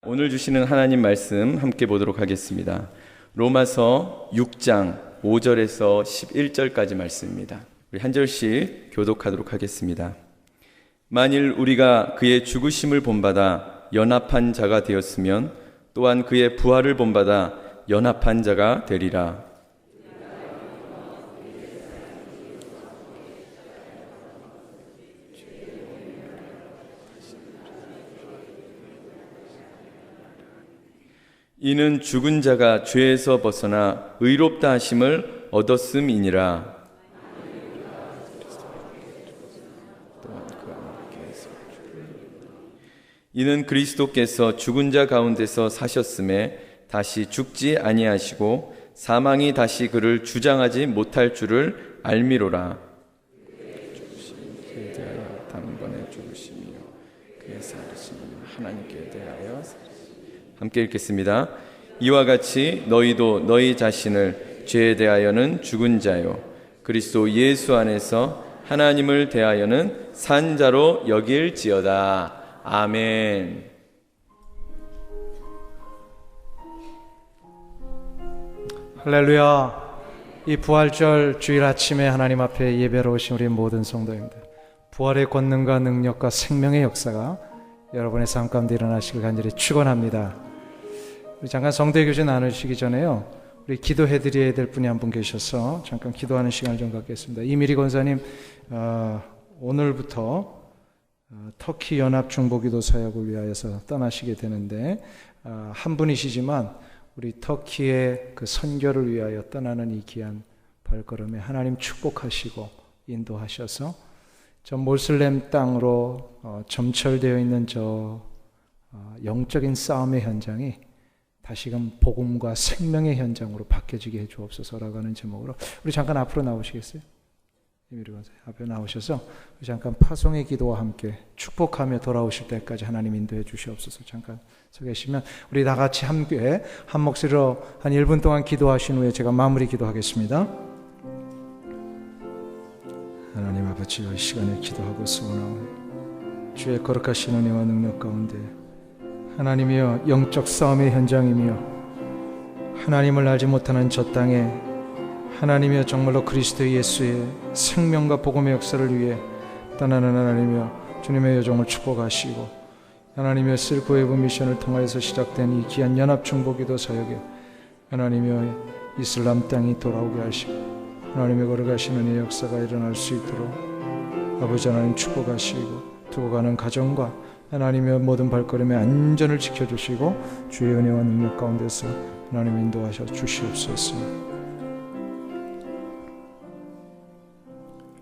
오늘 주시는 하나님 말씀 함께 보도록 하겠습니다. 로마서 6장 5절에서 11절까지 말씀입니다. 우리 한 절씩 교독하도록 하겠습니다. 만일 우리가 그의 죽으심을 본받아 연합한 자가 되었으면 또한 그의 부활을 본받아 연합한 자가 되리라. 이는 죽은 자가 죄에서 벗어나 의롭다 하심을 얻었음이니라. 이는 그리스도께서 죽은 자 가운데서 사셨음에 다시 죽지 아니하시고 사망이 다시 그를 주장하지 못할 줄을 알미로라. 그에 대하여 단번에 죽으시며 그의 살으심은 하나님께 대하여 함께 읽겠습니다. 이와 같이 너희도 너희 자신을 죄에 대하여는 죽은 자요 그리스도 예수 안에서 하나님을 대하여는 산 자로 여길지어다. 아멘. 할렐루야. 이 부활절 주일 아침에 하나님 앞에 예배로 오신 우리 모든 성도님들, 부활의 권능과 능력과 생명의 역사가 여러분의 삶 가운데 일어나시길 간절히 축원합니다. 우리 잠깐 성도의 교제 나누시기 전에요, 우리 기도해드려야 될 분이 한 분 계셔서 잠깐 기도하는 시간을 좀 갖겠습니다. 이미리 권사님, 오늘부터 터키 연합 중보기도 사역을 위하여서 떠나시게 되는데, 한 분이시지만 우리 터키의 그 선교를 위하여 떠나는 이 귀한 발걸음에 하나님 축복하시고 인도하셔서 저 모슬렘 땅으로 점철되어 있는 저 영적인 싸움의 현장이 다시금 복음과 생명의 현장으로 바뀌어지게 해주옵소서라고 하는 제목으로 우리 잠깐 앞으로 나오시겠어요? 앞에 나오셔서 우리 잠깐 파송의 기도와 함께 축복하며 돌아오실 때까지 하나님 인도해 주시옵소서. 잠깐 서 계시면 우리 다 같이 함께 한 목소리로 한 1분 동안 기도하신 후에 제가 마무리 기도하겠습니다. 하나님 아버지, 이 시간에 기도하고 소원하오니 주의 거룩하신 은혜와 능력 가운데 하나님이여, 영적 싸움의 현장이며 하나님을 알지 못하는 저 땅에 하나님이여 정말로 그리스도 예수의 생명과 복음의 역사를 위해 떠나는 하나님이여 주님의 여정을 축복하시고 하나님이여 셀프웨이브 미션을 통하여서 시작된 이 귀한 연합중보기도 사역에 하나님이여 이슬람 땅이 돌아오게 하시고 하나님의 걸어가시는 이 역사가 일어날 수 있도록 아버지 하나님 축복하시고 두고 가는 가정과 하나님의 모든 발걸음에 안전을 지켜주시고 주의 은혜와 능력 가운데서 하나님 인도하셔 주시옵소서.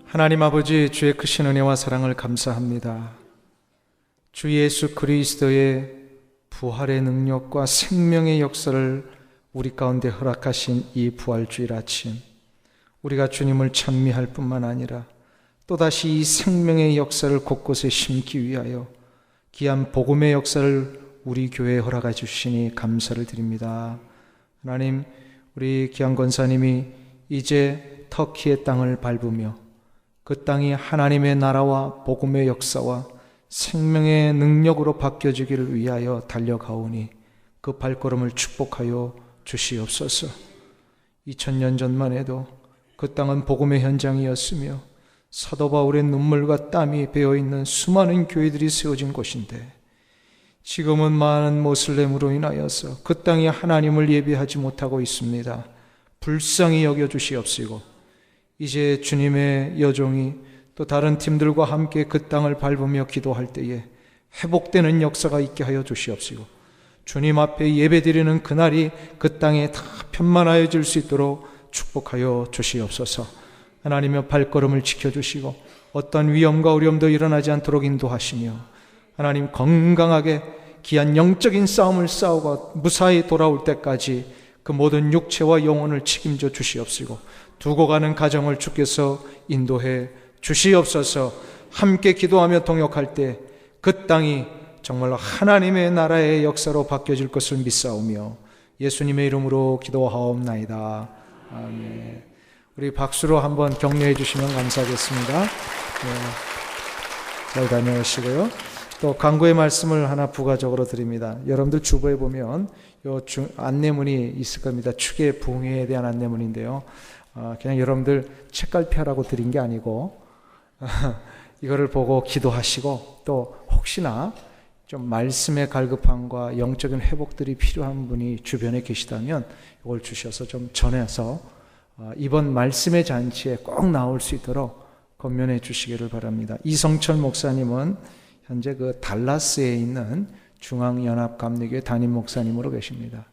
하나님 아버지, 주의 크신 은혜와 사랑을 감사합니다. 주 예수 그리스도의 부활의 능력과 생명의 역사를 우리 가운데 허락하신 이 부활주일 아침, 우리가 주님을 찬미할 뿐만 아니라 또다시 이 생명의 역사를 곳곳에 심기 위하여 귀한 복음의 역사를 우리 교회에 허락해 주시니 감사를 드립니다. 하나님, 우리 귀한 권사님이 이제 터키의 땅을 밟으며 그 땅이 하나님의 나라와 복음의 역사와 생명의 능력으로 바뀌어지기를 위하여 달려가오니 그 발걸음을 축복하여 주시옵소서. 2000년 전만 해도 그 땅은 복음의 현장이었으며 사도 바울의 눈물과 땀이 배어있는 수많은 교회들이 세워진 곳인데, 지금은 많은 모슬렘으로 인하여서 그 땅이 하나님을 예배하지 못하고 있습니다. 불쌍히 여겨주시옵시고 이제 주님의 여종이 또 다른 팀들과 함께 그 땅을 밟으며 기도할 때에 회복되는 역사가 있게 하여 주시옵시고 주님 앞에 예배드리는 그날이 그 땅에 다 편만하여질 수 있도록 축복하여 주시옵소서. 하나님의 발걸음을 지켜주시고 어떤 위험과 어려움도 일어나지 않도록 인도하시며 하나님 건강하게 귀한 영적인 싸움을 싸우고 무사히 돌아올 때까지 그 모든 육체와 영혼을 책임져 주시옵시고 두고 가는 가정을 주께서 인도해 주시옵소서. 함께 기도하며 동역할 때 그 땅이 정말로 하나님의 나라의 역사로 바뀌어질 것을 믿사오며 예수님의 이름으로 기도하옵나이다. 아멘. 우리 박수로 한번 격려해 주시면 감사하겠습니다. 잘 다녀오시고요. 또 강구의 말씀을 하나 부가적으로 드립니다. 여러분들 주보에 보면 요 안내문이 있을 겁니다. 축의 붕괴에 대한 안내문인데요. 그냥 여러분들 책갈피하라고 드린 게 아니고 이거를 보고 기도하시고 또 혹시나 좀 말씀의 갈급함과 영적인 회복들이 필요한 분이 주변에 계시다면 이걸 주셔서 좀 전해서 이번 말씀의 잔치에 꼭 나올 수 있도록 권면해 주시기를 바랍니다. 이성철 목사님은 현재 그 달라스에 있는 중앙연합감리교회 담임 목사님으로 계십니다.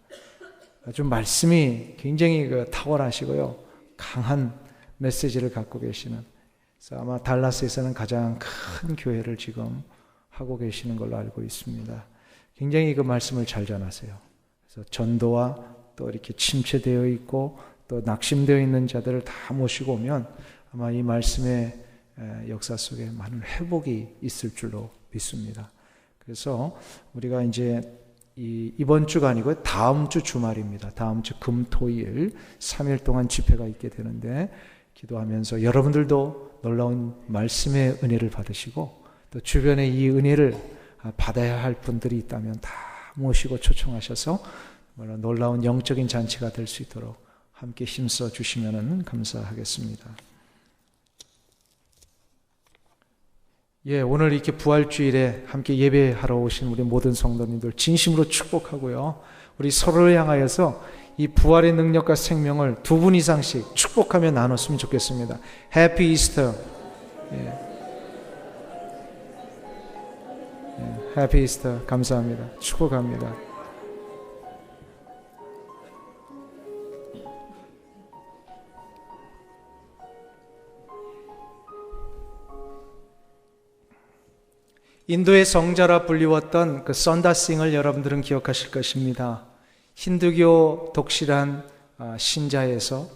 아주 말씀이 굉장히 탁월하시고요. 강한 메시지를 갖고 계시는. 그래서 아마 달라스에서는 가장 큰 교회를 지금 하고 계시는 걸로 알고 있습니다. 굉장히 그 말씀을 잘 전하세요. 그래서 전도와 또 이렇게 침체되어 있고 또 낙심되어 있는 자들을 다 모시고 오면 아마 이 말씀의 역사 속에 많은 회복이 있을 줄로 믿습니다. 그래서 우리가 이제 이번 주가 아니고 다음 주 주말입니다. 다음 주 금토일 3일 동안 집회가 있게 되는데 기도하면서 여러분들도 놀라운 말씀의 은혜를 받으시고 또 주변에 이 은혜를 받아야 할 분들이 있다면 다 모시고 초청하셔서 놀라운 영적인 잔치가 될 수 있도록 함께 힘써 주시면 감사하겠습니다. 오늘 이렇게 부활주일에 함께 예배하러 오신 우리 모든 성도님들 진심으로 축복하고요. 우리 서로를 향하여서 이 부활의 능력과 생명을 2분 이상씩 축복하며 나눴으면 좋겠습니다. 해피 이스터. 해피 이스터. 감사합니다. 축복합니다. 인도의 성자라 불리웠던 그 썬다싱을 여러분들은 기억하실 것입니다. 힌두교 독실한 신자에서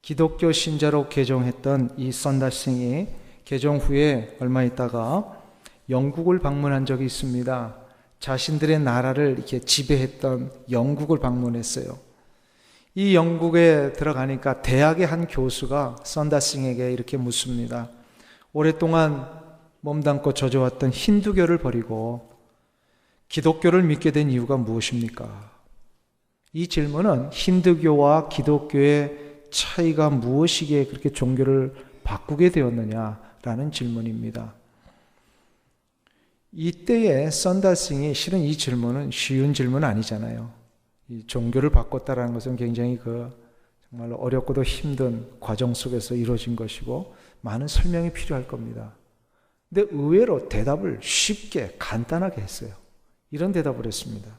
기독교 신자로 개종했던 이 썬다싱이 개종 후에 얼마 있다가 영국을 방문한 적이 있습니다. 자신들의 나라를 이렇게 지배했던 영국을 방문했어요. 이 영국에 들어가니까 대학의 한 교수가 썬다싱에게 이렇게 묻습니다. 오랫동안 몸담고 젖어왔던 힌두교를 버리고 기독교를 믿게 된 이유가 무엇입니까? 이 질문은 힌두교와 기독교의 차이가 무엇이기에 그렇게 종교를 바꾸게 되었느냐라는 질문입니다. 이때의 썬다싱이 실은 이 질문은 쉬운 질문은 아니잖아요. 이 종교를 바꿨다라는 것은 굉장히 정말로 어렵고도 힘든 과정 속에서 이루어진 것이고 많은 설명이 필요할 겁니다. 근데 의외로 대답을 쉽게 간단하게 했어요. 이런 대답을 했습니다.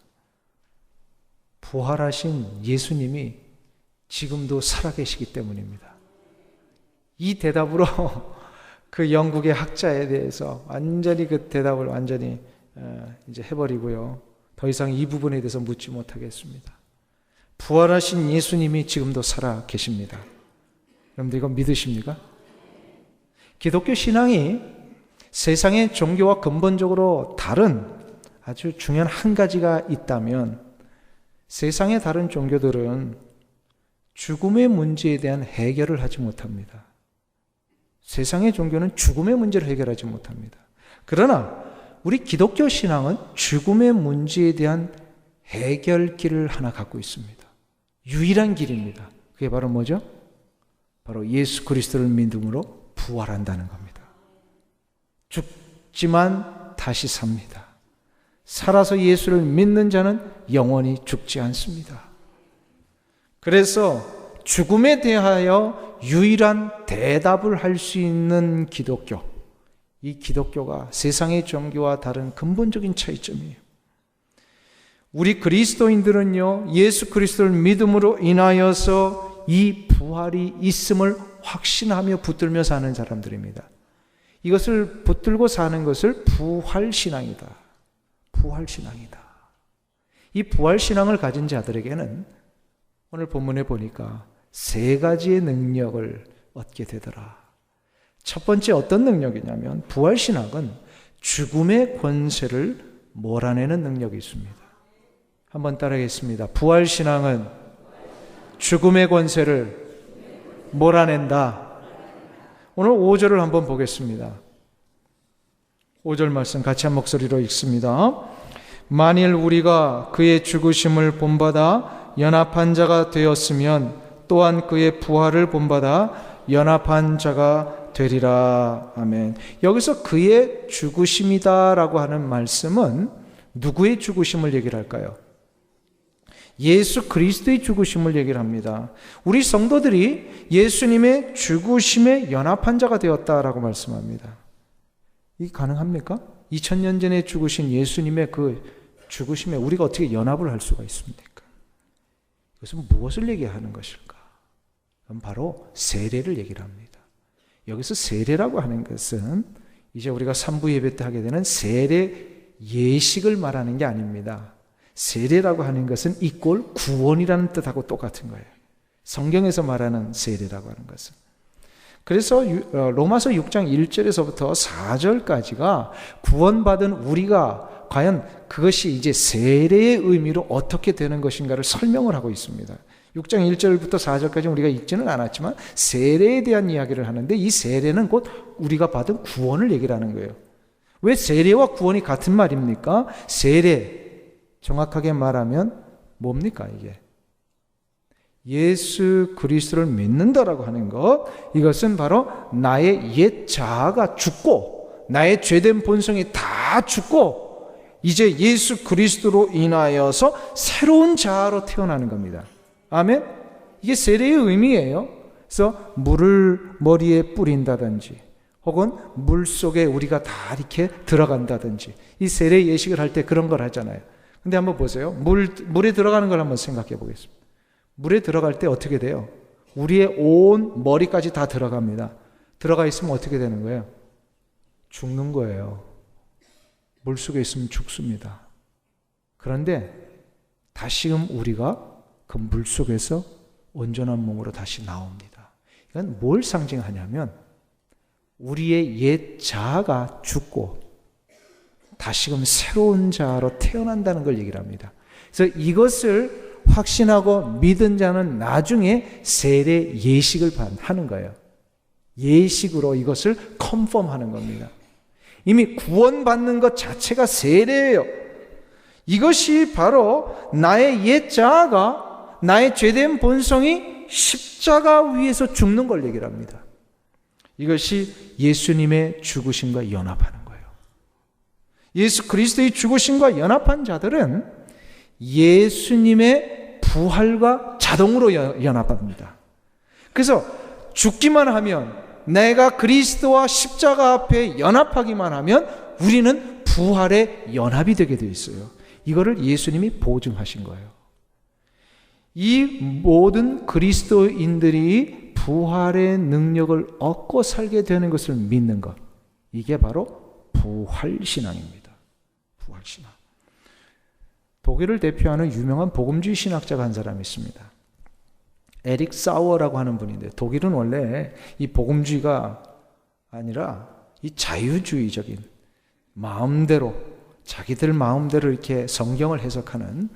부활하신 예수님이 지금도 살아계시기 때문입니다. 이 대답으로 그 영국의 학자에 대해서 완전히 그 대답을 완전히 이제 해버리고요. 더 이상 이 부분에 대해서 묻지 못하겠습니다. 부활하신 예수님이 지금도 살아계십니다. 여러분들 이거 믿으십니까? 기독교 신앙이 세상의 종교와 근본적으로 다른 아주 중요한 한 가지가 있다면 세상의 다른 종교들은 죽음의 문제에 대한 해결을 하지 못합니다. 세상의 종교는 죽음의 문제를 해결하지 못합니다. 그러나 우리 기독교 신앙은 죽음의 문제에 대한 해결길을 하나 갖고 있습니다. 유일한 길입니다. 그게 바로 뭐죠? 바로 예수 그리스도를 믿음으로 부활한다는 겁니다. 죽지만 다시 삽니다. 살아서 예수를 믿는 자는 영원히 죽지 않습니다. 그래서 죽음에 대하여 유일한 대답을 할 수 있는 기독교, 이 기독교가 세상의 종교와 다른 근본적인 차이점이에요. 우리 그리스도인들은요, 예수 그리스도를 믿음으로 인하여서 이 부활이 있음을 확신하며 붙들며 사는 사람들입니다. 이것을 붙들고 사는 것을 부활신앙이다. 부활신앙이다. 이 부활신앙을 가진 자들에게는 오늘 본문에 보니까 3가지의 능력을 얻게 되더라. 첫 번째 어떤 능력이냐면 부활신앙은 죽음의 권세를 몰아내는 능력이 있습니다. 한번 따라하겠습니다. 부활신앙은 죽음의 권세를 몰아낸다. 오늘 5절을 한번 보겠습니다. 5절 말씀 같이 한 목소리로 읽습니다. 만일 우리가 그의 죽으심을 본받아 연합한 자가 되었으면 또한 그의 부활을 본받아 연합한 자가 되리라. 아멘. 여기서 그의 죽으심이다라고 하는 말씀은 누구의 죽으심을 얘기를 할까요? 예수 그리스도의 죽으심을 얘기를 합니다. 우리 성도들이 예수님의 죽으심에 연합한 자가 되었다라고 말씀합니다. 이게 가능합니까? 2000년 전에 죽으신 예수님의 그 죽으심에 우리가 어떻게 연합을 할 수가 있습니까? 이것은 무엇을 얘기하는 것일까? 그럼 바로 세례를 얘기를 합니다. 여기서 세례라고 하는 것은 이제 우리가 3부 예배 때 하게 되는 세례 예식을 말하는 게 아닙니다. 세례라고 하는 것은 이꼴 구원이라는 뜻하고 똑같은 거예요. 성경에서 말하는 세례라고 하는 것은. 그래서 로마서 6장 1절에서부터 4절까지가 구원받은 우리가 과연 그것이 이제 세례의 의미로 어떻게 되는 것인가를 설명을 하고 있습니다. 6장 1절부터 4절까지 우리가 읽지는 않았지만 세례에 대한 이야기를 하는데 이 세례는 곧 우리가 받은 구원을 얘기를 하는 거예요. 왜 세례와 구원이 같은 말입니까? 세례, 정확하게 말하면 뭡니까 이게? 예수 그리스도를 믿는다라고 하는 것, 이것은 바로 나의 옛 자아가 죽고 나의 죄된 본성이 다 죽고 이제 예수 그리스도로 인하여서 새로운 자아로 태어나는 겁니다. 아멘? 이게 세례의 의미예요. 그래서 물을 머리에 뿌린다든지 혹은 물 속에 우리가 다 이렇게 들어간다든지 이 세례 예식을 할 때 그런 걸 하잖아요. 근데 한번 보세요. 물에 들어가는 걸 한번 생각해 보겠습니다. 물에 들어갈 때 어떻게 돼요? 우리의 온 머리까지 다 들어갑니다. 들어가 있으면 어떻게 되는 거예요? 죽는 거예요. 물 속에 있으면 죽습니다. 그런데 다시금 우리가 그 물 속에서 온전한 몸으로 다시 나옵니다. 이건 뭘 상징하냐면 우리의 옛 자아가 죽고 다시금 새로운 자아로 태어난다는 걸 얘기를 합니다. 그래서 이것을 확신하고 믿은 자는 나중에 세례 예식을 하는 거예요. 예식으로 이것을 컨펌하는 겁니다. 이미 구원받는 것 자체가 세례예요. 이것이 바로 나의 옛 자아가 나의 죄된 본성이 십자가 위에서 죽는 걸 얘기를 합니다. 이것이 예수님의 죽으심과 연합하는 거예요. 예수 그리스도의 죽으심과 연합한 자들은 예수님의 부활과 자동으로 연합합니다. 그래서 죽기만 하면 내가 그리스도와 십자가 앞에 연합하기만 하면 우리는 부활에 연합이 되게 되어 있어요. 이거를 예수님이 보증하신 거예요. 이 모든 그리스도인들이 부활의 능력을 얻고 살게 되는 것을 믿는 것, 이게 바로 부활신앙입니다. 부활신앙. 독일을 대표하는 유명한 복음주의 신학자가 한 사람이 있습니다. 에릭 사워라고 하는 분인데, 독일은 원래 이 복음주의가 아니라 이 자유주의적인 마음대로, 자기들 마음대로 이렇게 성경을 해석하는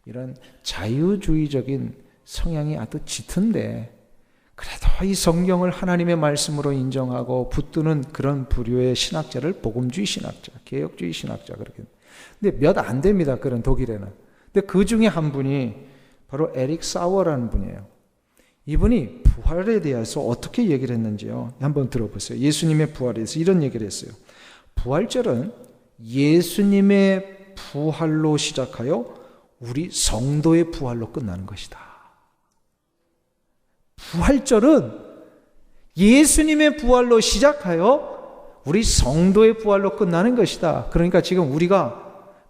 이런 자유주의적인 성향이 아주 짙은데, 그래도 이 성경을 하나님의 말씀으로 인정하고 붙드는 그런 부류의 신학자를 복음주의 신학자, 개혁주의 신학자 그렇게. 근데 몇 안 됩니다. 그런 독일에는. 근데 그 중에 한 분이 바로 에릭 사워라는 분이에요. 이분이 부활에 대해서 어떻게 얘기를 했는지요. 한번 들어보세요. 예수님의 부활에 대해서 이런 얘기를 했어요. 부활절은 예수님의 부활로 시작하여 우리 성도의 부활로 끝나는 것이다. 부활절은 예수님의 부활로 시작하여 우리 성도의 부활로 끝나는 것이다. 그러니까 지금 우리가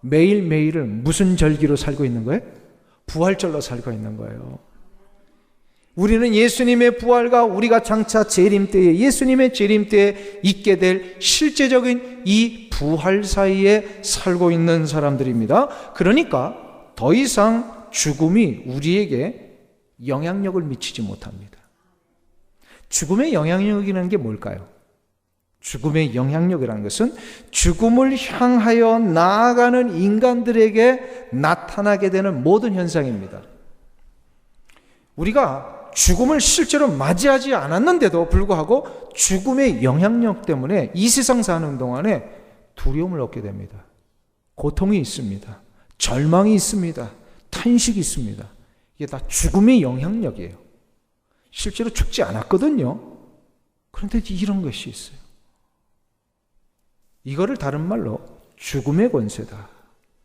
매일매일을 무슨 절기로 살고 있는 거예요? 부활절로 살고 있는 거예요. 우리는 예수님의 부활과 우리가 장차 재림 때에, 예수님의 재림 때에 있게 될 실제적인 이 부활 사이에 살고 있는 사람들입니다. 그러니까 더 이상 죽음이 우리에게 영향력을 미치지 못합니다. 죽음의 영향력이라는 게 뭘까요? 죽음의 영향력이라는 것은 죽음을 향하여 나아가는 인간들에게 나타나게 되는 모든 현상입니다. 우리가 죽음을 실제로 맞이하지 않았는데도 불구하고 죽음의 영향력 때문에 이 세상 사는 동안에 두려움을 얻게 됩니다. 고통이 있습니다. 절망이 있습니다. 탄식이 있습니다. 이게 다 죽음의 영향력이에요. 실제로 죽지 않았거든요. 그런데 이런 것이 있어요. 이거를 다른 말로 죽음의 권세다,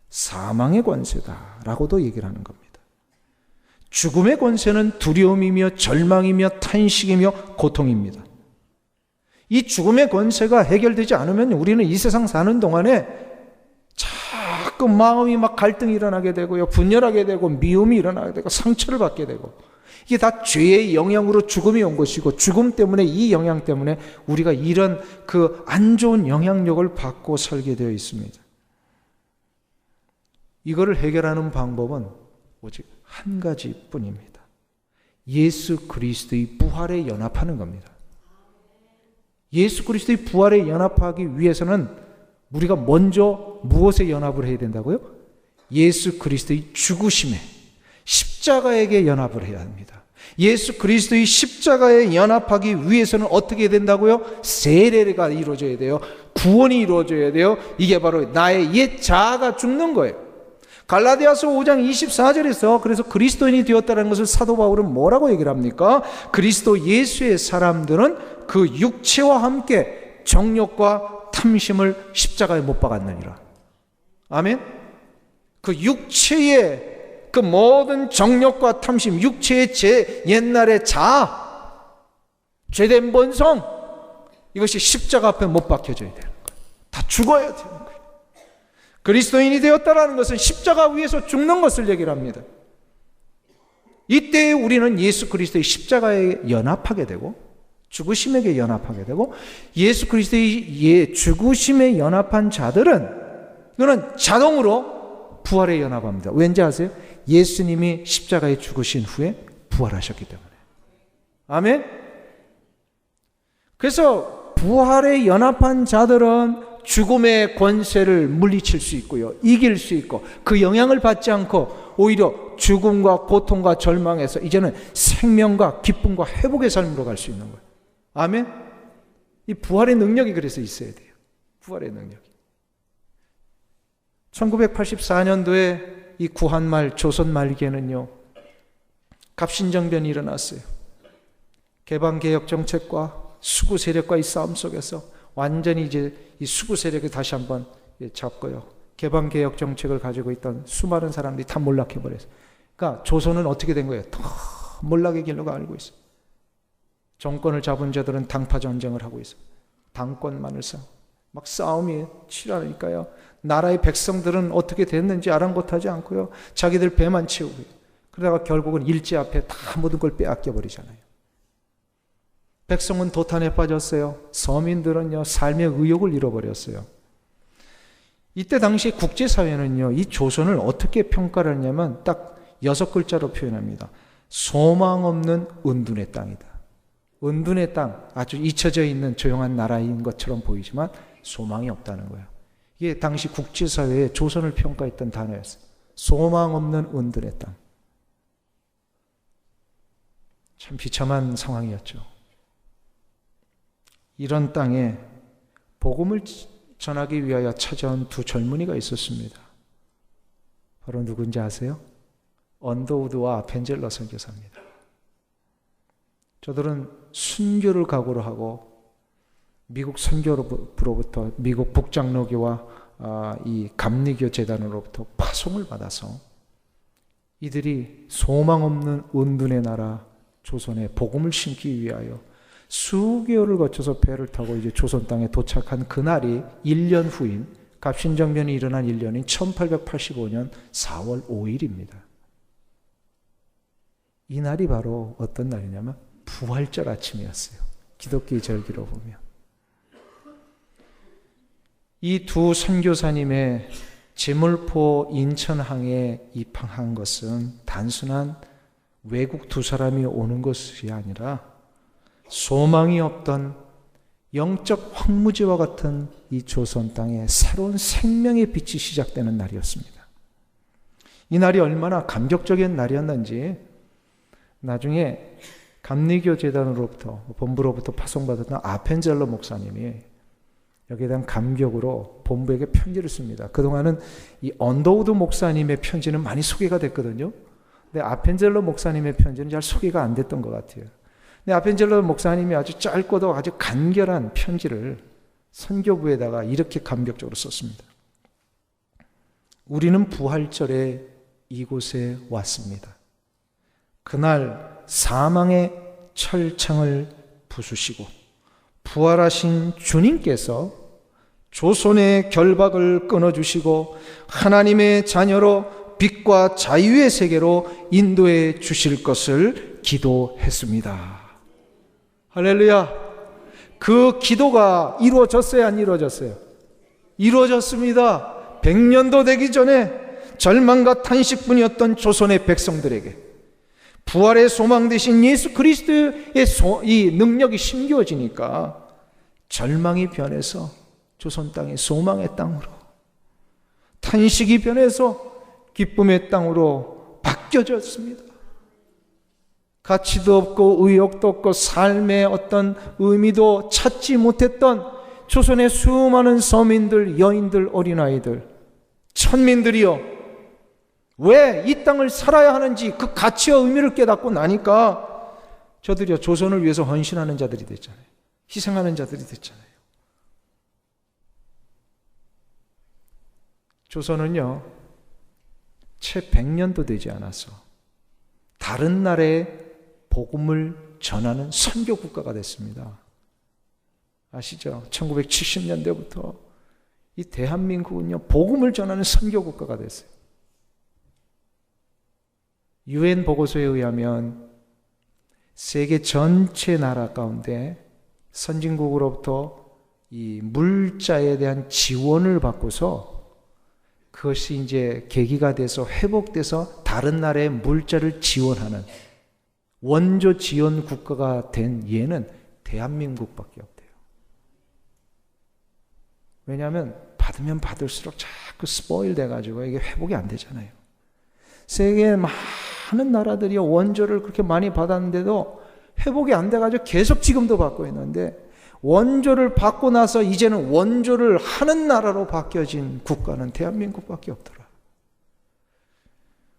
사망의 권세다 라고도 얘기를 하는 겁니다. 죽음의 권세는 두려움이며 절망이며 탄식이며 고통입니다. 이 죽음의 권세가 해결되지 않으면 우리는 이 세상 사는 동안에 자꾸 마음이 막 갈등이 일어나게 되고요, 분열하게 되고 미움이 일어나게 되고 상처를 받게 되고, 이게 다 죄의 영향으로 죽음이 온 것이고, 죽음 때문에, 이 영향 때문에 우리가 이런 그 안 좋은 영향력을 받고 살게 되어 있습니다. 이거를 해결하는 방법은 오직 한 가지뿐입니다. 예수 그리스도의 부활에 연합하는 겁니다. 예수 그리스도의 부활에 연합하기 위해서는 우리가 먼저 무엇에 연합을 해야 된다고요? 예수 그리스도의 죽으심에, 십자가에게 연합을 해야 합니다. 예수 그리스도의 십자가에 연합하기 위해서는 어떻게 해야 된다고요? 세례가 이루어져야 돼요. 구원이 이루어져야 돼요. 이게 바로 나의 옛 자아가 죽는 거예요. 갈라디아서 5장 24절에서 그래서 그리스도인이 되었다는 것을 사도 바울은 뭐라고 얘기를 합니까? 그리스도 예수의 사람들은 그 육체와 함께 정욕과 탐심을 십자가에 못 박았느니라. 아멘? 그 육체의 그 모든 정욕과 탐심, 육체의 제 옛날의 자아, 죄된 본성, 이것이 십자가 앞에 못 박혀져야 되는 거예요. 다 죽어야 되는 거예요. 그리스도인이 되었다는 것은 십자가 위에서 죽는 것을 얘기를 합니다. 이때 우리는 예수 그리스도의 십자가에 연합하게 되고 죽으심에게 연합하게 되고, 예수 그리스도의 죽으심에 연합한 자들은 이거는 자동으로 부활에 연합합니다. 왠지 아세요? 예수님이 십자가에 죽으신 후에 부활하셨기 때문에. 아멘? 그래서 부활에 연합한 자들은 죽음의 권세를 물리칠 수 있고요, 이길 수 있고, 그 영향을 받지 않고 오히려 죽음과 고통과 절망에서 이제는 생명과 기쁨과 회복의 삶으로 갈 수 있는 거예요. 아멘? 이 부활의 능력이 그래서 있어야 돼요. 부활의 능력이. 1984년도에 이 구한말 조선 말기에는요, 갑신정변이 일어났어요. 개방개혁 정책과 수구 세력과의 싸움 속에서 완전히 이제 이 수구 세력이 다시 한번 잡고요, 개방개혁 정책을 가지고 있던 수많은 사람들이 다 몰락해버렸어요. 그러니까 조선은 어떻게 된 거예요? 더 몰락의 길로 가고 있어요. 정권을 잡은 자들은 당파 전쟁을 하고 있어요. 당권만을 싸우고 막 싸움이 치열하니까요, 나라의 백성들은 어떻게 됐는지 아랑곳하지 않고요, 자기들 배만 채우고, 그러다가 결국은 일제 앞에 다 모든 걸 빼앗겨 버리잖아요. 백성은 도탄에 빠졌어요. 서민들은요, 삶의 의욕을 잃어버렸어요. 이때 당시 국제사회는요, 이 조선을 어떻게 평가를 했냐면 딱 6글자로 표현합니다. 소망 없는 은둔의 땅이다. 은둔의 땅, 아주 잊혀져 있는 조용한 나라인 것처럼 보이지만 소망이 없다는 거예요. 이게 당시 국제사회에 조선을 평가했던 단어였어요. 소망 없는 은둔의 땅. 참 비참한 상황이었죠. 이런 땅에 복음을 전하기 위하여 찾아온 두 젊은이가 있었습니다. 바로 누군지 아세요? 언더우드와 벤젤러 선교사입니다. 저들은 순교를 각오로 하고 미국 선교로부터, 미국 북장로교와 이 감리교 재단으로부터 파송을 받아서 이들이 소망 없는 은둔의 나라 조선에 복음을 심기 위하여 수개월을 거쳐서 배를 타고 이제 조선 땅에 도착한 그날이 1년 후인, 갑신정변이 일어난 1년인 1885년 4월 5일입니다. 이 날이 바로 어떤 날이냐면 부활절 아침이었어요. 기독교의 절기로 보면. 이 두 선교사님의 제물포 인천항에 입항한 것은 단순한 외국 두 사람이 오는 것이 아니라 소망이 없던 영적 황무지와 같은 이 조선 땅에 새로운 생명의 빛이 시작되는 날이었습니다. 이 날이 얼마나 감격적인 날이었는지 나중에 감리교 재단으로부터, 본부로부터 파송받았던 아펜젤러 목사님이 여기에 대한 감격으로 본부에게 편지를 씁니다. 그동안은 이 언더우드 목사님의 편지는 많이 소개가 됐거든요. 근데 아펜젤러 목사님의 편지는 잘 소개가 안 됐던 것 같아요. 근데 아펜젤러 목사님이 아주 짧고도 아주 간결한 편지를 선교부에다가 이렇게 감격적으로 썼습니다. 우리는 부활절에 이곳에 왔습니다. 그날 사망의 철창을 부수시고 부활하신 주님께서 조선의 결박을 끊어주시고 하나님의 자녀로 빛과 자유의 세계로 인도해 주실 것을 기도했습니다. 할렐루야. 그 기도가 이루어졌어요, 안 이루어졌어요? 이루어졌습니다. 100년도 되기 전에 절망과 탄식뿐이었던 조선의 백성들에게 부활의 소망 되신 예수 그리스도의 이 능력이 심겨지니까 절망이 변해서 조선 땅이 소망의 땅으로, 탄식이 변해서 기쁨의 땅으로 바뀌어졌습니다. 가치도 없고 의욕도 없고 삶의 어떤 의미도 찾지 못했던 조선의 수많은 서민들, 여인들, 어린아이들, 천민들이요, 왜 이 땅을 살아야 하는지 그 가치와 의미를 깨닫고 나니까 저들이요 조선을 위해서 헌신하는 자들이 됐잖아요. 희생하는 자들이 됐잖아요. 조선은요 채 100년도 되지 않아서 다른 나라에 복음을 전하는 선교 국가가 됐습니다. 아시죠? 1970년대부터 이 대한민국은요 복음을 전하는 선교 국가가 됐어요. UN 보고서에 의하면 세계 전체 나라 가운데 선진국으로부터 이 물자에 대한 지원을 받고서 그것이 이제 계기가 돼서 회복돼서 다른 나라에 물자를 지원하는 원조 지원 국가가 된 예는 대한민국밖에 없대요. 왜냐하면 받으면 받을수록 자꾸 스포일 돼가지고 이게 회복이 안 되잖아요. 세계에 많은 나라들이 원조를 그렇게 많이 받았는데도 회복이 안 돼가지고 계속 지금도 받고 있는데, 원조를 받고 나서 이제는 원조를 하는 나라로 바뀌어진 국가는 대한민국밖에 없더라.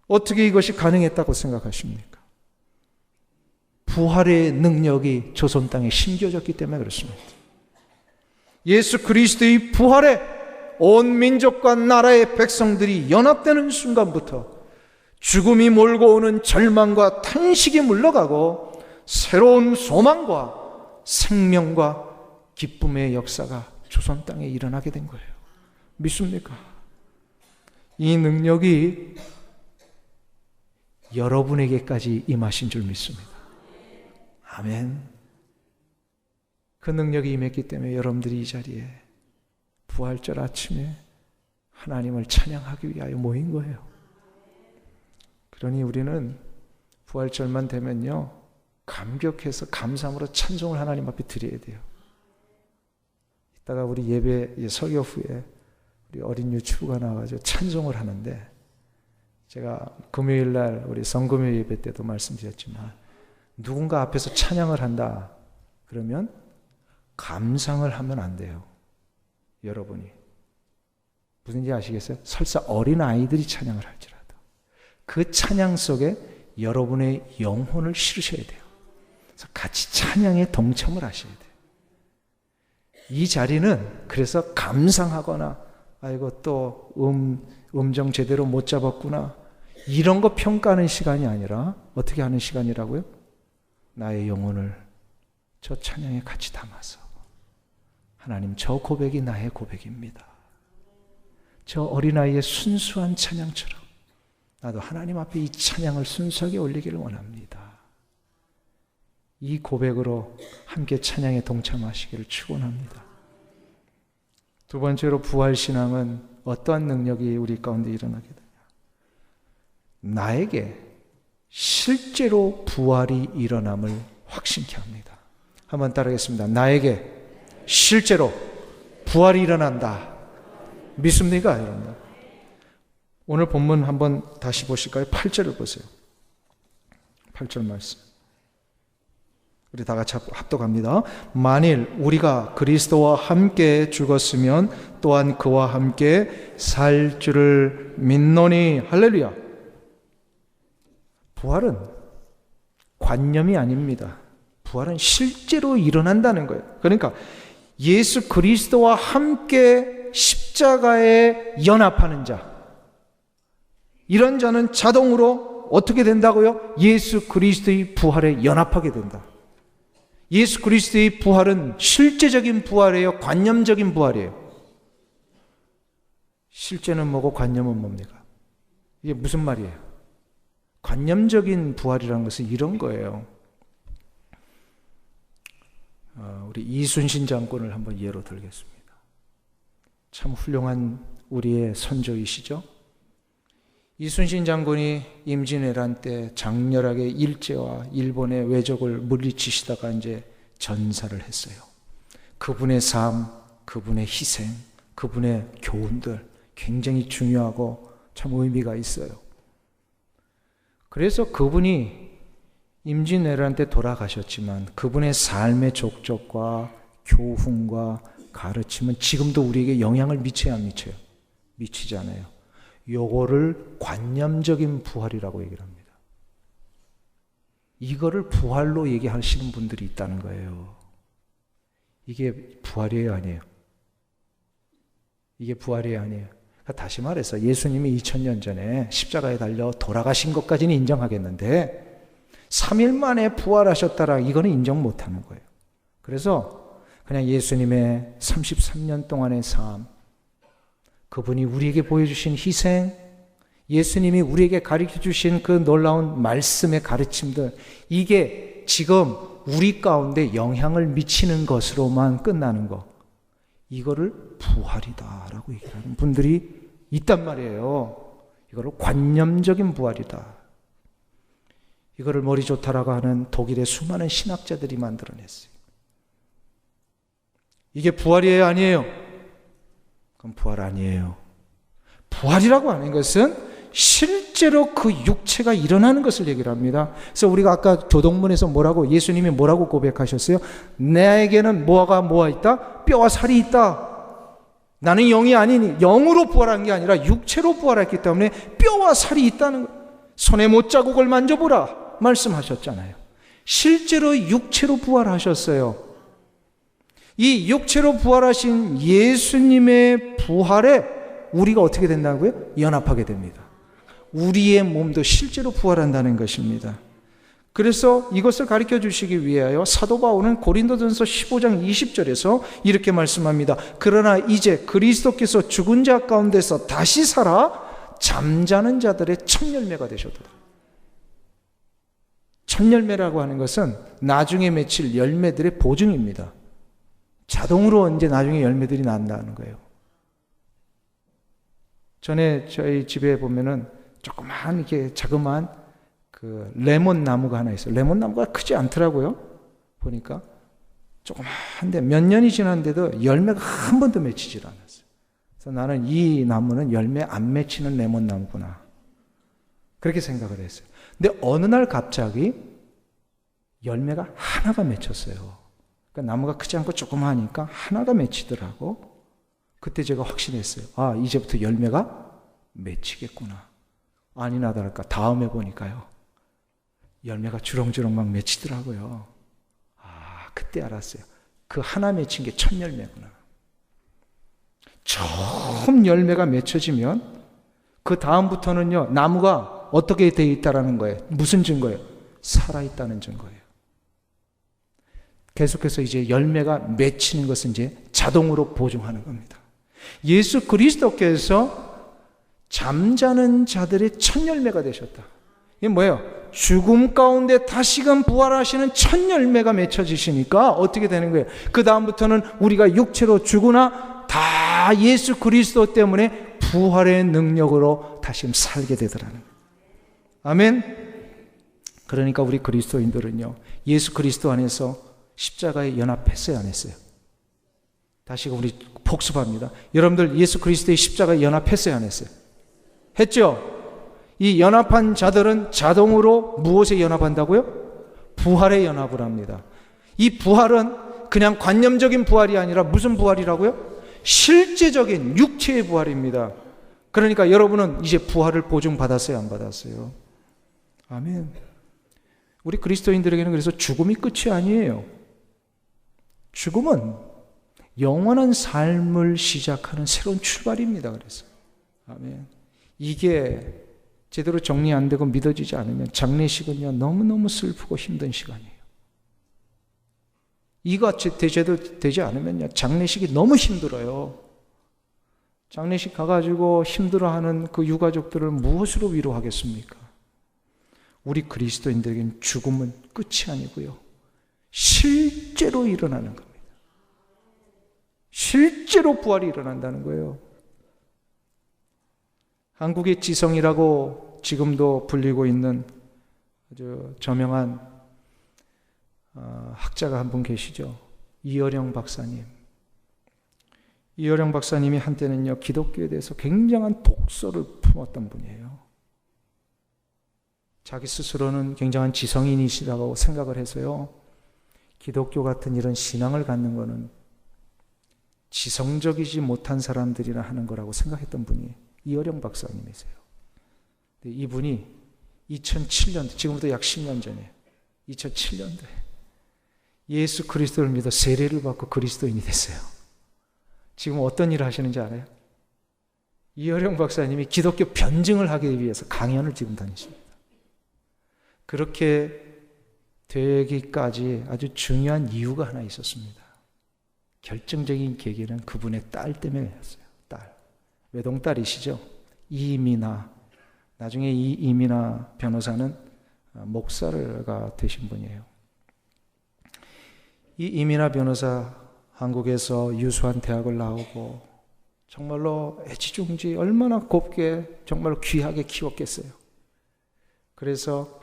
어떻게 이것이 가능했다고 생각하십니까? 부활의 능력이 조선 땅에 심겨졌기 때문에 그렇습니다. 예수 그리스도의 부활에 온 민족과 나라의 백성들이 연합되는 순간부터 죽음이 몰고 오는 절망과 탄식이 물러가고 새로운 소망과 생명과 기쁨의 역사가 조선 땅에 일어나게 된 거예요. 믿습니까? 이 능력이 여러분에게까지 임하신 줄 믿습니다. 아멘. 그 능력이 임했기 때문에 여러분들이 이 자리에 부활절 아침에 하나님을 찬양하기 위하여 모인 거예요. 그러니 우리는 부활절만 되면요 감격해서 감사함으로 찬송을 하나님 앞에 드려야 돼요. 이따가 우리 예배 설교 후에 우리 어린 유치부가 나와가지고 찬송을 하는데, 제가 금요일 날 우리 성금요 예배 때도 말씀드렸지만 누군가 앞에서 찬양을 한다 그러면 감상을 하면 안 돼요. 여러분이 무슨지 아시겠어요? 설사 어린 아이들이 찬양을 할지라도 그 찬양 속에 여러분의 영혼을 실으셔야 돼요. 그래서 같이 찬양에 동참을 하셔야 돼요. 이 자리는 그래서 감상하거나 아이고 또 음정 제대로 못 잡았구나 이런 거 평가하는 시간이 아니라 어떻게 하는 시간이라고요? 나의 영혼을 저 찬양에 같이 담아서 하나님, 저 고백이 나의 고백입니다. 저 어린아이의 순수한 찬양처럼 나도 하나님 앞에 이 찬양을 순수하게 올리기를 원합니다. 이 고백으로 함께 찬양에 동참하시기를 축원합니다. 두 번째로 부활신앙은 어떠한 능력이 우리 가운데 일어나게 되냐? 나에게 실제로 부활이 일어남을 확신케 합니다. 한번 따라하겠습니다. 나에게 실제로 부활이 일어난다. 믿습니까, 여러분? 오늘 본문 한번 다시 보실까요? 8절을 보세요. 8절 말씀. 우리 다 같이 합독합니다. 만일 우리가 그리스도와 함께 죽었으면 또한 그와 함께 살 줄을 믿노니. 할렐루야. 부활은 관념이 아닙니다. 부활은 실제로 일어난다는 거예요. 그러니까 예수 그리스도와 함께 십자가에 연합하는 자, 이런 자는 자동으로 어떻게 된다고요? 예수 그리스도의 부활에 연합하게 된다. 예수 그리스도의 부활은 실제적인 부활이에요? 관념적인 부활이에요? 실제는 뭐고 관념은 뭡니까? 이게 무슨 말이에요? 관념적인 부활이라는 것은 이런 거예요. 우리 이순신 장군을 한번 예로 들겠습니다. 참 훌륭한 우리의 선조이시죠? 이순신 장군이 임진왜란 때 장렬하게 일제와 일본의 왜적을 물리치시다가 이제 전사를 했어요. 그분의 삶, 그분의 희생, 그분의 교훈들 굉장히 중요하고 참 의미가 있어요. 그래서 그분이 임진왜란 때 돌아가셨지만 그분의 삶의 족적과 교훈과 가르침은 지금도 우리에게 영향을 미쳐야 안 미쳐요? 미치지 않아요. 요거를 관념적인 부활이라고 얘기를 합니다. 이거를 부활로 얘기하시는 분들이 있다는 거예요. 이게 부활이에요, 아니에요? 이게 부활이에요, 아니에요? 그러니까 다시 말해서 예수님이 2000년 전에 십자가에 달려 돌아가신 것까지는 인정하겠는데 3일 만에 부활하셨다라 이거는 인정 못하는 거예요. 그래서 그냥 예수님의 33년 동안의 삶, 그분이 우리에게 보여주신 희생, 예수님이 우리에게 가르쳐 주신 그 놀라운 말씀의 가르침들, 이게 지금 우리 가운데 영향을 미치는 것으로만 끝나는 거, 이거를 부활이다라고 얘기하는 분들이 있단 말이에요. 이거를 관념적인 부활이다. 이거를 머리 좋다라고 하는 독일의 수많은 신학자들이 만들어냈어요. 이게 부활이에요, 아니에요? 그럼 부활 아니에요. 부활이라고 하는 것은 실제로 그 육체가 일어나는 것을 얘기를 합니다. 그래서 우리가 아까 교동문에서 뭐라고, 예수님이 뭐라고 고백하셨어요? 나에게는 뭐가 있다? 뼈와 살이 있다. 나는 영이 아니니, 영으로 부활한 게 아니라 육체로 부활했기 때문에 뼈와 살이 있다는 거예요. 손에 못자국을 만져보라 말씀하셨잖아요. 실제로 육체로 부활하셨어요. 이 육체로 부활하신 예수님의 부활에 우리가 어떻게 된다고요? 연합하게 됩니다. 우리의 몸도 실제로 부활한다는 것입니다. 그래서 이것을 가르쳐 주시기 위하여 사도 바울은 고린도전서 15장 20절에서 이렇게 말씀합니다. 그러나 이제 그리스도께서 죽은 자 가운데서 다시 살아 잠자는 자들의 첫 열매가 되셨도다. 첫 열매라고 하는 것은 나중에 맺힐 열매들의 보증입니다. 자동으로 이제 나중에 열매들이 난다는 거예요. 전에 저희 집에 보면은 조그만 이렇게 자그마한 그 레몬 나무가 하나 있어요. 레몬 나무가 크지 않더라고요. 보니까 조그만한데 몇 년이 지났는데도 열매가 한 번도 맺히질 않았어요. 그래서 나는 이 나무는 열매 안 맺히는 레몬 나무구나, 그렇게 생각을 했어요. 근데 어느 날 갑자기 열매가 하나가 맺혔어요. 그러니까 나무가 크지 않고 조그마하니까 하나가 맺히더라고. 그때 제가 확신했어요. 아, 이제부터 열매가 맺히겠구나. 아니나 다를까 다음에 보니까요, 열매가 주렁주렁 막 맺히더라고요. 아, 그때 알았어요. 그 하나 맺힌 게 첫 열매구나. 처음 열매가 맺혀지면 그 다음부터는요, 나무가 어떻게 되어 있다라는 거예요. 무슨 증거예요? 살아있다는 증거예요. 계속해서 이제 열매가 맺히는 것은 이제 자동으로 보증하는 겁니다. 예수 그리스도께서 잠자는 자들의 첫 열매가 되셨다. 이게 뭐예요? 죽음 가운데 다시금 부활하시는 첫 열매가 맺혀지시니까 어떻게 되는 거예요? 그 다음부터는 우리가 육체로 죽으나 다 예수 그리스도 때문에 부활의 능력으로 다시금 살게 되더라는 거예요. 아멘. 그러니까 우리 그리스도인들은요, 예수 그리스도 안에서 십자가에 연합했어요, 안 했어요? 다시 우리 복습합니다. 여러분들 예수 그리스도의 십자가에 연합했어요, 안 했어요? 했죠? 이 연합한 자들은 자동으로 무엇에 연합한다고요? 부활에 연합을 합니다. 이 부활은 그냥 관념적인 부활이 아니라 무슨 부활이라고요? 실제적인 육체의 부활입니다. 그러니까 여러분은 이제 부활을 보증받았어요, 안 받았어요? 아멘. 우리 그리스도인들에게는 그래서 죽음이 끝이 아니에요. 죽음은 영원한 삶을 시작하는 새로운 출발입니다. 그래서 아멘. 이게 제대로 정리 안 되고 믿어지지 않으면 장례식은요 너무너무 슬프고 힘든 시간이에요. 이거 제대로 되지 않으면요 장례식이 너무 힘들어요. 장례식 가가지고 힘들어하는 그 유가족들을 무엇으로 위로하겠습니까? 우리 그리스도인들에게는 죽음은 끝이 아니고요 실제로 일어나는 겁니다. 실제로 부활이 일어난다는 거예요. 한국의 지성이라고 지금도 불리고 있는 아주 저명한 학자가 한 분 계시죠. 이어령 박사님. 이어령 박사님이 한때는요 기독교에 대해서 굉장한 독서를 품었던 분이에요. 자기 스스로는 굉장한 지성인이시라고 생각을 해서요 기독교 같은 이런 신앙을 갖는 거는 지성적이지 못한 사람들이나 하는 거라고 생각했던 분이 이어령 박사님이세요. 이분이 2007년도, 지금부터 약 10년 전에 2007년도에 예수 그리스도를 믿어 세례를 받고 그리스도인이 됐어요. 지금 어떤 일을 하시는지 알아요? 이어령 박사님이 기독교 변증을 하기 위해서 강연을 지금 다니십니다. 그렇게 되기까지 아주 중요한 이유가 하나 있었습니다. 결정적인 계기는 그분의 딸 때문에였어요. 딸. 외동딸이시죠. 이미나. 나중에 이 이미나 변호사는 목사가 되신 분이에요. 이 이미나 변호사 한국에서 유수한 대학을 나오고 정말로 애지중지 얼마나 곱게 정말로 귀하게 키웠겠어요. 그래서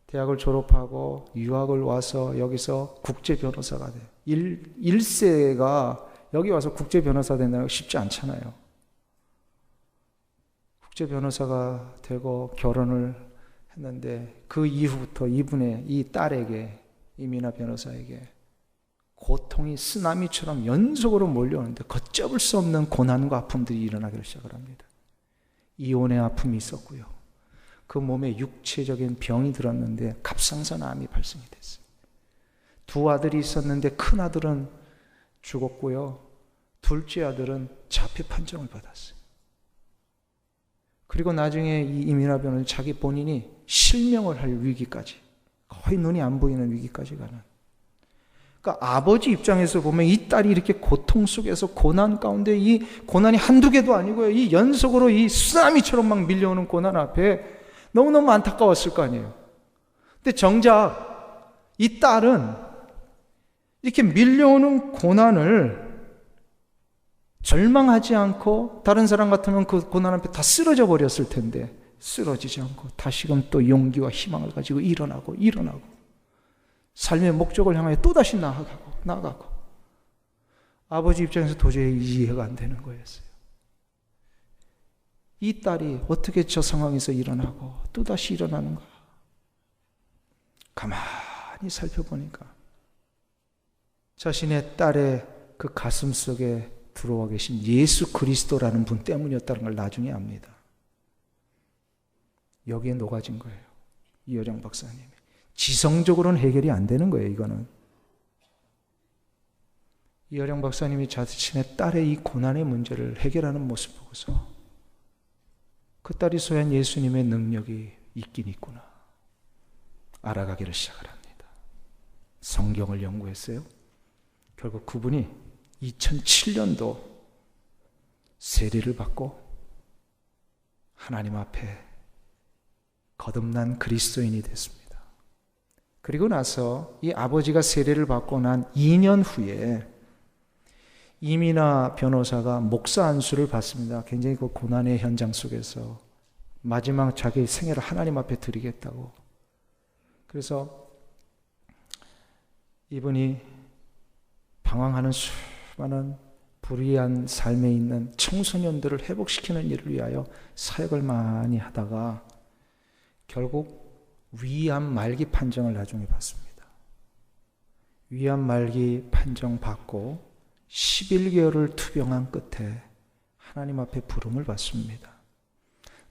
대학을 졸업하고 유학을 와서 여기서 국제 변호사가 돼요. 1세가 여기 와서 국제 변호사 된다는 거 쉽지 않잖아요. 국제 변호사가 되고 결혼을 했는데 그 이후부터 이분의 이 딸에게 이미나 변호사에게 고통이 쓰나미처럼 연속으로 몰려오는데 걷잡을 수 없는 고난과 아픔들이 일어나기 시작을 합니다. 이혼의 아픔이 있었고요. 그 몸에 육체적인 병이 들었는데 갑상선암이 발생이 됐어요. 두 아들이 있었는데 큰 아들은 죽었고요. 둘째 아들은 자폐 판정을 받았어요. 그리고 나중에 이 이민아 변호사는 자기 본인이 실명을 할 위기까지, 거의 눈이 안 보이는 위기까지 가는. 그러니까 아버지 입장에서 보면 이 딸이 이렇게 고통 속에서 고난 가운데 이 고난이 한두 개도 아니고요. 이 연속으로 이 쓰나미처럼 막 밀려오는 고난 앞에 너무너무 안타까웠을 거 아니에요. 근데 정작 이 딸은 이렇게 밀려오는 고난을 절망하지 않고 다른 사람 같으면 그 고난 앞에 다 쓰러져 버렸을 텐데 쓰러지지 않고 다시금 또 용기와 희망을 가지고 일어나고 삶의 목적을 향하여 또다시 나아가고 아버지 입장에서 도저히 이해가 안 되는 거였어요. 이 딸이 어떻게 저 상황에서 일어나고 또다시 일어나는가? 가만히 살펴보니까 자신의 딸의 그 가슴 속에 들어와 계신 예수 그리스도라는 분 때문이었다는 걸 나중에 압니다. 여기에 녹아진 거예요. 이어령 박사님이. 지성적으로는 해결이 안 되는 거예요, 이거는. 이어령 박사님이 자신의 딸의 이 고난의 문제를 해결하는 모습 보고서 그 딸이 소유한 예수님의 능력이 있긴 있구나 알아가기를 시작을 합니다. 성경을 연구했어요. 결국 그분이 2007년도 세례를 받고 하나님 앞에 거듭난 그리스도인이 됐습니다. 그리고 나서 이 아버지가 세례를 받고 난 2년 후에 이미나 변호사가 목사 안수를 받습니다. 굉장히 그 고난의 현장 속에서 마지막 자기 생애를 하나님 앞에 드리겠다고. 그래서 이분이 방황하는 수많은 불의한 삶에 있는 청소년들을 회복시키는 일을 위하여 사역을 많이 하다가 결국 위암 말기 판정을 나중에 받습니다. 위암 말기 판정받고 11개월을 투병한 끝에 하나님 앞에 부름을 받습니다.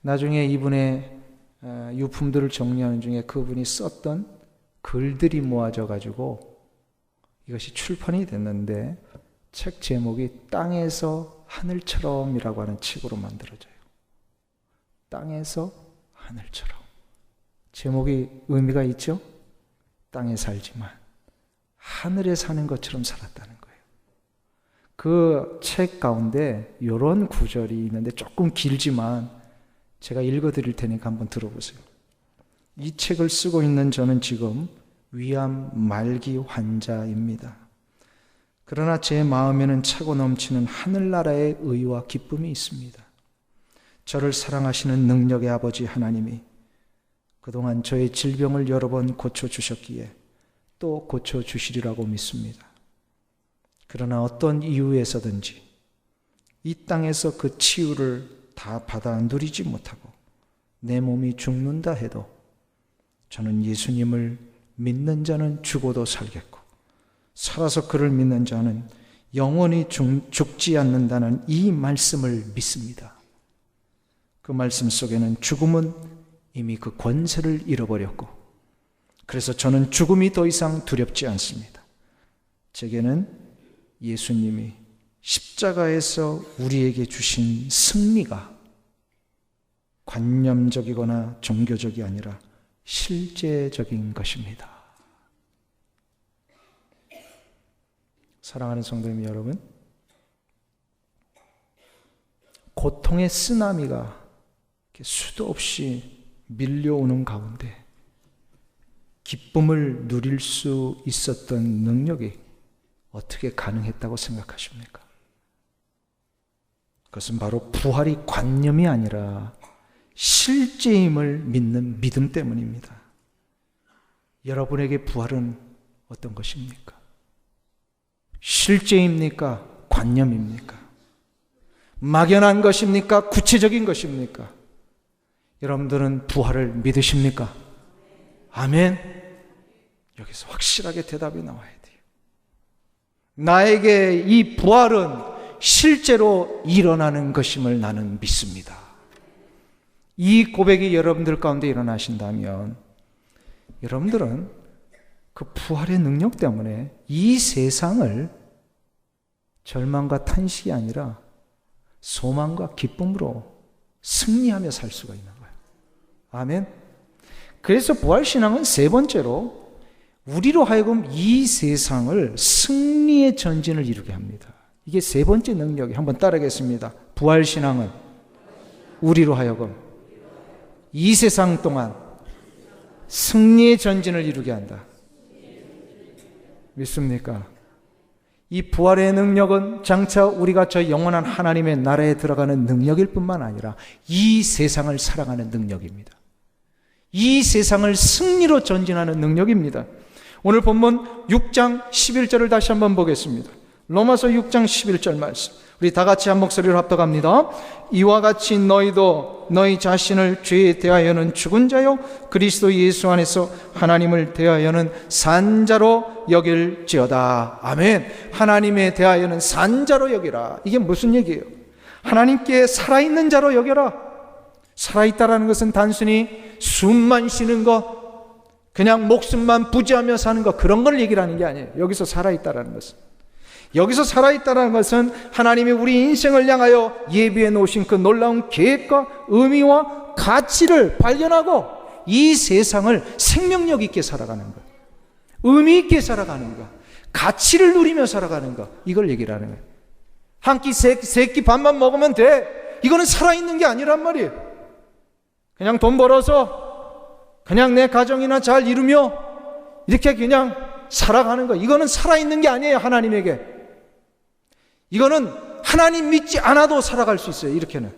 나중에 이분의 유품들을 정리하는 중에 그분이 썼던 글들이 모아져 가지고 이것이 출판이 됐는데 책 제목이 땅에서 하늘처럼이라고 하는 책으로 만들어져요. 땅에서 하늘처럼. 제목이 의미가 있죠? 땅에 살지만 하늘에 사는 것처럼 살았다는 거예요. 그 책 가운데 이런 구절이 있는데 조금 길지만 제가 읽어드릴 테니까 한번 들어보세요. 이 책을 쓰고 있는 저는 지금 위암 말기 환자입니다. 그러나 제 마음에는 차고 넘치는 하늘나라의 의와 기쁨이 있습니다. 저를 사랑하시는 능력의 아버지 하나님이 그동안 저의 질병을 여러 번 고쳐주셨기에 또 고쳐주시리라고 믿습니다. 그러나 어떤 이유에서든지 이 땅에서 그 치유를 다 받아 누리지 못하고 내 몸이 죽는다 해도 저는 예수님을 믿는 자는 죽어도 살겠고 살아서 그를 믿는 자는 영원히 죽지 않는다는 이 말씀을 믿습니다. 그 말씀 속에는 죽음은 이미 그 권세를 잃어버렸고 그래서 저는 죽음이 더 이상 두렵지 않습니다. 제게는 예수님이 십자가에서 우리에게 주신 승리가 관념적이거나 종교적이 아니라 실제적인 것입니다. 사랑하는 성도님 여러분, 고통의 쓰나미가 수도 없이 밀려오는 가운데 기쁨을 누릴 수 있었던 능력이 어떻게 가능했다고 생각하십니까? 그것은 바로 부활이 관념이 아니라 실제임을 믿는 믿음 때문입니다. 여러분에게 부활은 어떤 것입니까? 실제입니까? 관념입니까? 막연한 것입니까? 구체적인 것입니까? 여러분들은 부활을 믿으십니까? 아멘. 여기서 확실하게 대답이 나와야 돼요. 나에게 이 부활은 실제로 일어나는 것임을 나는 믿습니다. 이 고백이 여러분들 가운데 일어나신다면 여러분들은 그 부활의 능력 때문에 이 세상을 절망과 탄식이 아니라 소망과 기쁨으로 승리하며 살 수가 있는 거예요. 아멘. 그래서 부활신앙은 세 번째로 우리로 하여금 이 세상을 승리의 전진을 이루게 합니다. 이게 세 번째 능력이 한번 따라하겠습니다. 부활신앙은 우리로 하여금 이 세상 동안 승리의 전진을 이루게 한다. 믿습니까? 이 부활의 능력은 장차 우리가 저 영원한 하나님의 나라에 들어가는 능력일 뿐만 아니라 이 세상을 살아가는 능력입니다. 이 세상을 승리로 전진하는 능력입니다. 오늘 본문 6장 11절을 다시 한번 보겠습니다. 로마서 6장 11절 말씀. 우리 다 같이 한 목소리로 합독합니다. 이와 같이 너희도 너희 자신을 죄에 대하여는 죽은 자요 그리스도 예수 안에서 하나님을 대하여는 산 자로 여길지어다. 아멘. 하나님에 대하여는 산 자로 여기라. 이게 무슨 얘기예요? 하나님께 살아있는 자로 여겨라. 살아있다라는 것은 단순히 숨만 쉬는 것, 그냥 목숨만 부지하며 사는 것, 그런 걸 얘기를 하는 게 아니에요. 여기서 살아있다라는 것은, 여기서 살아있다는 것은 하나님이 우리 인생을 향하여 예비해 놓으신 그 놀라운 계획과 의미와 가치를 발견하고 이 세상을 생명력 있게 살아가는 것, 의미 있게 살아가는 것, 가치를 누리며 살아가는 것, 이걸 얘기를 하는 거예요. 한 끼 세 끼 밥만 먹으면 돼. 이거는 살아있는 게 아니란 말이에요. 그냥 돈 벌어서 그냥 내 가정이나 잘 이루며 이렇게 그냥 살아가는 거, 이거는 살아있는 게 아니에요. 하나님에게 이거는 하나님 믿지 않아도 살아갈 수 있어요. 이렇게는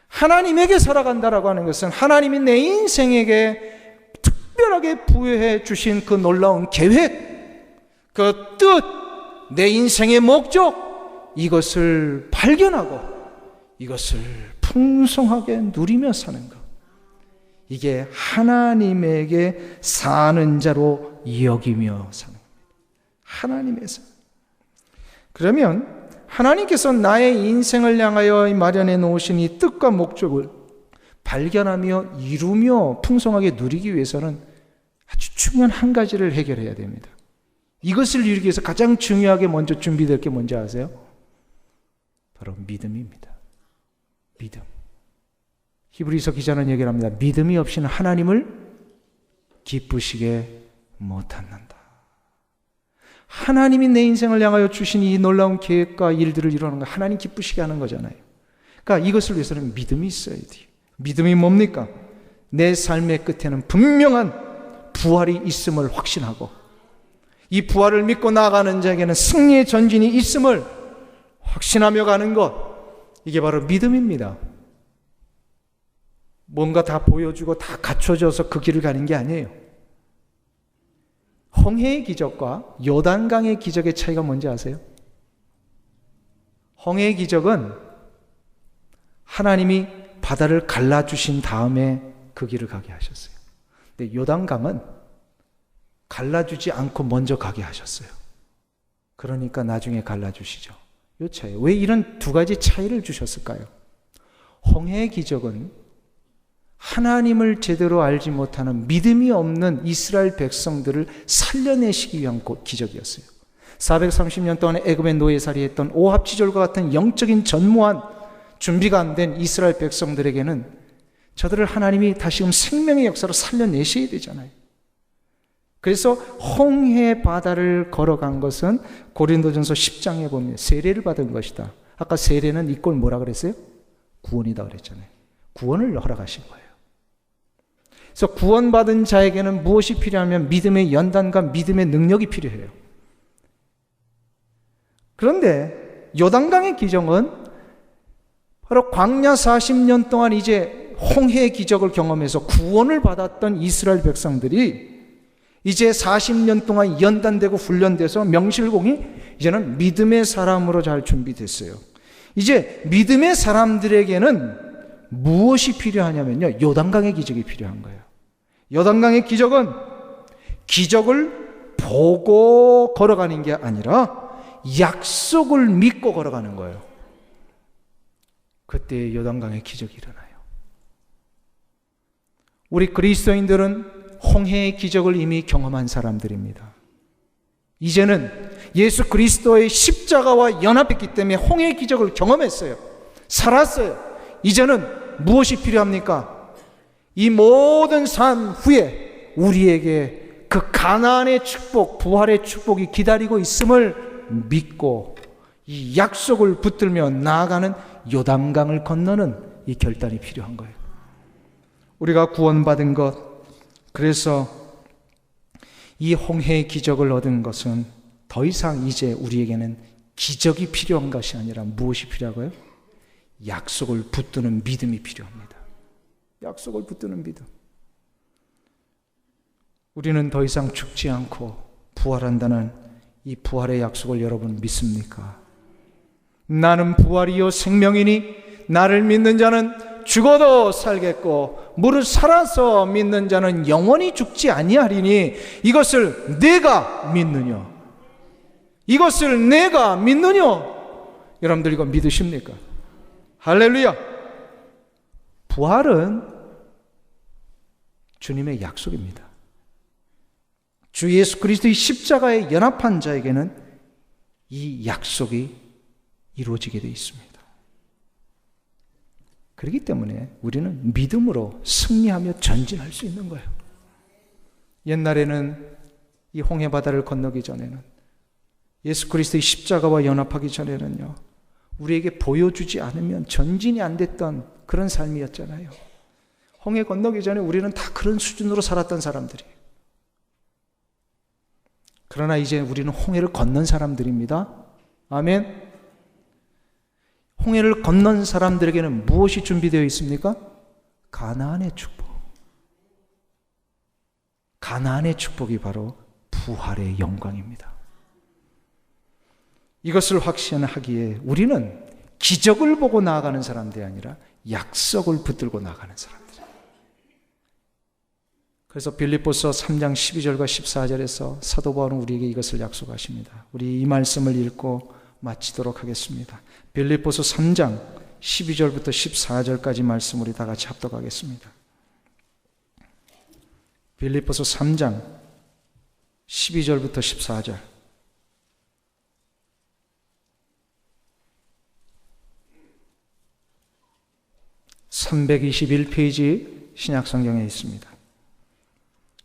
하나님에게 살아간다라고 하는 것은 하나님이 내 인생에게 특별하게 부여해 주신 그 놀라운 계획, 그 뜻, 내 인생의 목적, 이것을 발견하고 이것을 풍성하게 누리며 사는 것, 이게 하나님에게 사는 자로 여기며 사는 겁니다. 하나님에서. 그러면 하나님께서 나의 인생을 향하여 마련해 놓으신 이 뜻과 목적을 발견하며 이루며 풍성하게 누리기 위해서는 아주 중요한 한 가지를 해결해야 됩니다. 이것을 이루기 위해서 가장 중요하게 먼저 준비될 게 뭔지 아세요? 바로 믿음입니다. 믿음. 히브리서 기자는 얘기를 합니다. 믿음이 없이는 하나님을 기쁘시게 못한다. 하나님이 내 인생을 향하여 주신 이 놀라운 계획과 일들을 이루는 거 하나님 기쁘시게 하는 거잖아요. 그러니까 이것을 위해서는 믿음이 있어야 돼요. 믿음이 뭡니까? 내 삶의 끝에는 분명한 부활이 있음을 확신하고 이 부활을 믿고 나아가는 자에게는 승리의 전진이 있음을 확신하며 가는 것, 이게 바로 믿음입니다. 뭔가 다 보여주고 다 갖춰져서 그 길을 가는 게 아니에요. 홍해의 기적과 요단강의 기적의 차이가 뭔지 아세요? 홍해의 기적은 하나님이 바다를 갈라주신 다음에 그 길을 가게 하셨어요. 근데 요단강은 갈라주지 않고 먼저 가게 하셨어요. 그러니까 나중에 갈라주시죠. 이 차이. 왜 이런 두 가지 차이를 주셨을까요? 홍해의 기적은 하나님을 제대로 알지 못하는 믿음이 없는 이스라엘 백성들을 살려내시기 위한 기적이었어요. 430년 동안 애굽의 노예살이했던 오합지졸과 같은 영적인 전무한 준비가 안 된 이스라엘 백성들에게는 저들을 하나님이 다시금 생명의 역사로 살려내셔야 되잖아요. 그래서 홍해 바다를 걸어간 것은 고린도전서 10장에 보면 세례를 받은 것이다. 아까 세례는 이꼴 뭐라 그랬어요? 구원이다 그랬잖아요. 구원을 허락하신 거예요. 그래서 구원받은 자에게는 무엇이 필요하면 믿음의 연단과 믿음의 능력이 필요해요. 그런데 요단강의 기적은 바로 광야 40년 동안 이제 홍해의 기적을 경험해서 구원을 받았던 이스라엘 백성들이 이제 40년 동안 연단되고 훈련돼서 명실공히 이제는 믿음의 사람으로 잘 준비됐어요. 이제 믿음의 사람들에게는 무엇이 필요하냐면요, 요단강의 기적이 필요한 거예요. 요단강의 기적은 기적을 보고 걸어가는 게 아니라 약속을 믿고 걸어가는 거예요. 그때 요단강의 기적이 일어나요. 우리 그리스도인들은 홍해의 기적을 이미 경험한 사람들입니다. 이제는 예수 그리스도의 십자가와 연합했기 때문에 홍해의 기적을 경험했어요. 살았어요. 이제는 무엇이 필요합니까? 이 모든 삶 후에 우리에게 그 가나안의 축복, 부활의 축복이 기다리고 있음을 믿고 이 약속을 붙들며 나아가는 요단강을 건너는 이 결단이 필요한 거예요. 우리가 구원받은 것, 그래서 이 홍해의 기적을 얻은 것은 더 이상 이제 우리에게는 기적이 필요한 것이 아니라 무엇이 필요하고요? 약속을 붙드는 믿음이 필요합니다. 약속을 붙드는 믿음. 우리는 더 이상 죽지 않고 부활한다는 이 부활의 약속을 여러분 믿습니까? 나는 부활이요 생명이니 나를 믿는 자는 죽어도 살겠고 무릇 살아서 믿는 자는 영원히 죽지 아니하리니 이것을 내가 믿느냐? 이것을 내가 믿느냐? 여러분들 이거 믿으십니까? 할렐루야! 부활은 주님의 약속입니다. 주 예수 그리스도의 십자가에 연합한 자에게는 이 약속이 이루어지게 되어 있습니다. 그렇기 때문에 우리는 믿음으로 승리하며 전진할 수 있는 거예요. 옛날에는 이 홍해 바다를 건너기 전에는 예수 그리스도의 십자가와 연합하기 전에는요, 우리에게 보여주지 않으면 전진이 안 됐던 그런 삶이었잖아요. 홍해 건너기 전에 우리는 다 그런 수준으로 살았던 사람들이에요. 그러나 이제 우리는 홍해를 건넌 사람들입니다. 아멘. 홍해를 건넌 사람들에게는 무엇이 준비되어 있습니까? 가나안의 축복. 가나안의 축복이 바로 부활의 영광입니다. 이것을 확신하기에 우리는 기적을 보고 나아가는 사람들이 아니라 약속을 붙들고 나아가는 사람들. 그래서 빌립보서 3장 12절과 14절에서 사도 바울은 우리에게 이것을 약속하십니다. 우리 이 말씀을 읽고 마치도록 하겠습니다. 빌립보서 3장 12절부터 14절까지 말씀 우리 다 같이 합독하겠습니다. 빌립보서 3장 12절부터 14절. (321페이지) 신약성경에 있습니다.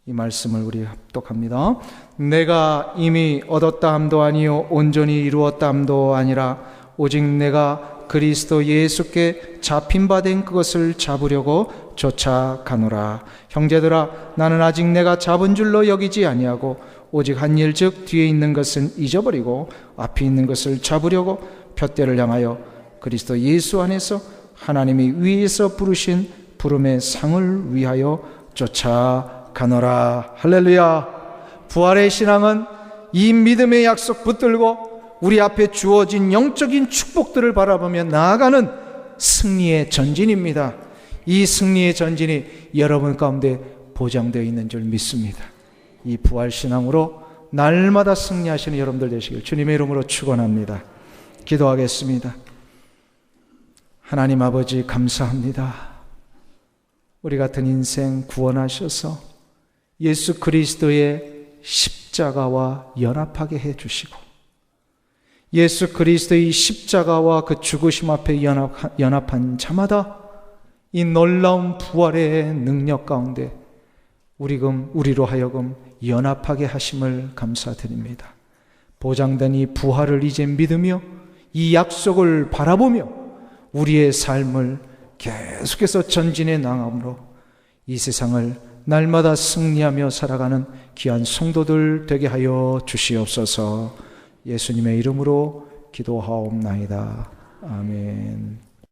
이 말씀을 우리 합독합니다. 내가 이미 얻었다 함도 아니요 온전히 이루었다 함도 아니라 오직 내가 그리스도 예수께 잡힌 바 된 그것을 잡으려고 쫓아가노라. 형제들아, 나는 아직 내가 잡은 줄로 여기지 아니하고 오직 한 일 즉 뒤에 있는 것은 잊어버리고 앞에 있는 것을 잡으려고 푯대를 향하여 그리스도 예수 안에서 하나님이 위에서 부르신 부름의 상을 위하여 쫓아가노라. 할렐루야. 부활의 신앙은 이 믿음의 약속 붙들고 우리 앞에 주어진 영적인 축복들을 바라보며 나아가는 승리의 전진입니다. 이 승리의 전진이 여러분 가운데 보장되어 있는 줄 믿습니다. 이 부활신앙으로 날마다 승리하시는 여러분들 되시길 주님의 이름으로 축원합니다. 기도하겠습니다. 하나님 아버지 감사합니다. 우리 같은 인생 구원하셔서 예수 그리스도의 십자가와 연합하게 해주시고 예수 그리스도의 십자가와 그 죽으심 앞에 연합한 자마다 이 놀라운 부활의 능력 가운데 우리로 하여금 연합하게 하심을 감사드립니다. 보장된 이 부활을 이제 믿으며 이 약속을 바라보며 우리의 삶을 계속해서 전진해 나감으로 이 세상을 날마다 승리하며 살아가는 귀한 성도들 되게 하여 주시옵소서. 예수님의 이름으로 기도하옵나이다. 아멘.